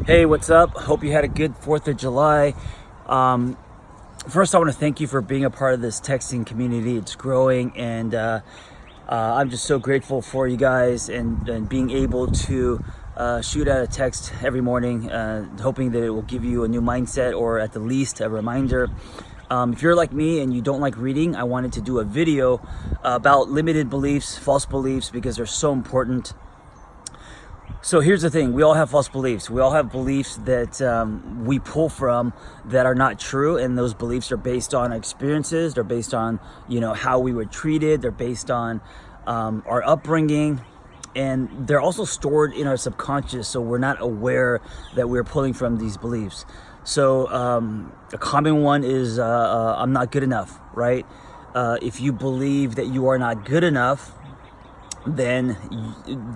Hey, what's up? Hope you had a good 4th of July. First, I want to thank you for being a part of this texting community. It's growing, and I'm just so grateful for you guys and being able to shoot out a text every morning, hoping that it will give you a new mindset or at the least a reminder. If you're like me and you don't like reading, I wanted to do a video about limited beliefs, false beliefs, because they're so important. So here's the thing, we all have false beliefs. We all have beliefs that we pull from that are not true, and those beliefs are based on experiences. They're based on, how we were treated. They're based on our upbringing, and they're also stored in our subconscious, so we're not aware that we're pulling from these beliefs. So a common one is I'm not good enough, right? If you believe that you are not good enough, then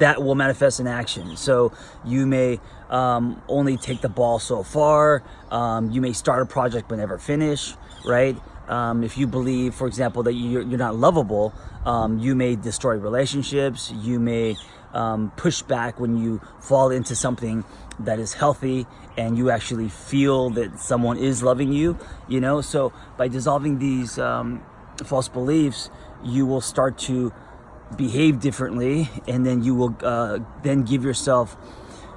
that will manifest in action. So you may only take the ball so far. You may start a project but never finish, right? If you believe, for example, that you're not lovable, you may destroy relationships. You may push back when you fall into something that is healthy and you actually feel that someone is loving you, So by dissolving these false beliefs, you will start to behave differently, and then you will then give yourself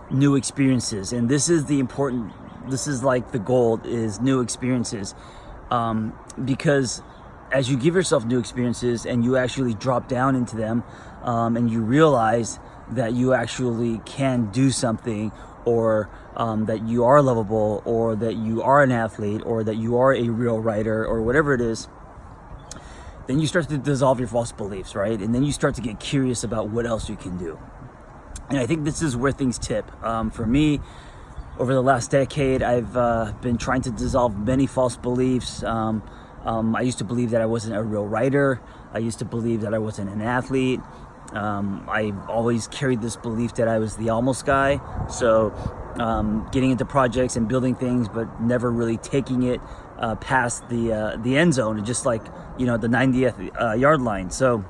new experiences. And this is like the goal, is new experiences, because as you give yourself new experiences and you actually drop down into them, and you realize that you actually can do something, or that you are lovable, or that you are an athlete, or that you are a real writer, or whatever it is, then you start to dissolve your false beliefs, right? And then you start to get curious about what else you can do. And I think this is where things tip. For me, over the last decade, I've been trying to dissolve many false beliefs. I used to believe that I wasn't a real writer. I used to believe that I wasn't an athlete. I always carried this belief that I was the almost guy. So getting into projects and building things, but never really taking it past the end zone, just like the 90th yard line. So,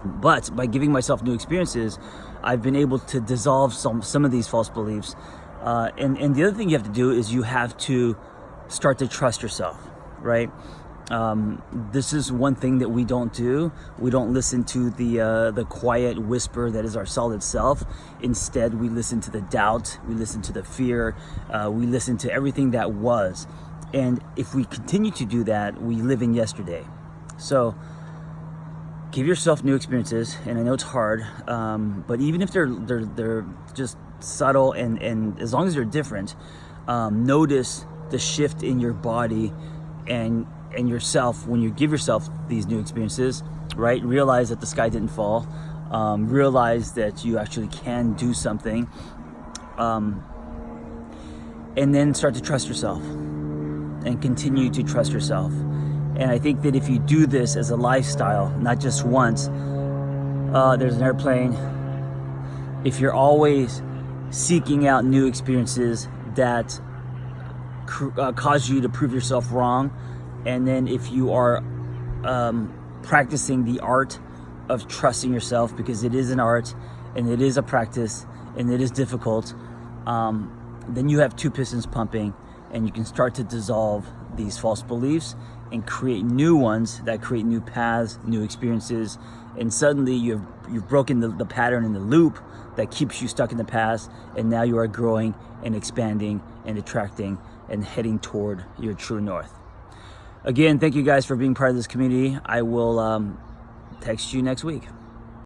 but by giving myself new experiences, I've been able to dissolve some of these false beliefs. And the other thing you have to do is you have to start to trust yourself, right? This is one thing that we don't do. We don't listen to the quiet whisper that is our solid self. Instead, we listen to the doubt. We listen to the fear. We listen to everything that was. And if we continue to do that, we live in yesterday. So give yourself new experiences. And I know it's hard, but even if they're just subtle and as long as they're different, notice the shift in your body and yourself when you give yourself these new experiences, right? Realize that the sky didn't fall. Realize that you actually can do something, and then start to trust yourself and continue to trust yourself. And I think that if you do this as a lifestyle, not just once, there's an airplane. If you're always seeking out new experiences that cause you to prove yourself wrong, and then if you are practicing the art of trusting yourself, because it is an art and it is a practice and it is difficult, then you have two pistons pumping, and you can start to dissolve these false beliefs and create new ones that create new paths, new experiences. And suddenly you've broken the pattern and the loop that keeps you stuck in the past, and now you are growing and expanding and attracting and heading toward your true north. Again, thank you guys for being part of this community. I will text you next week.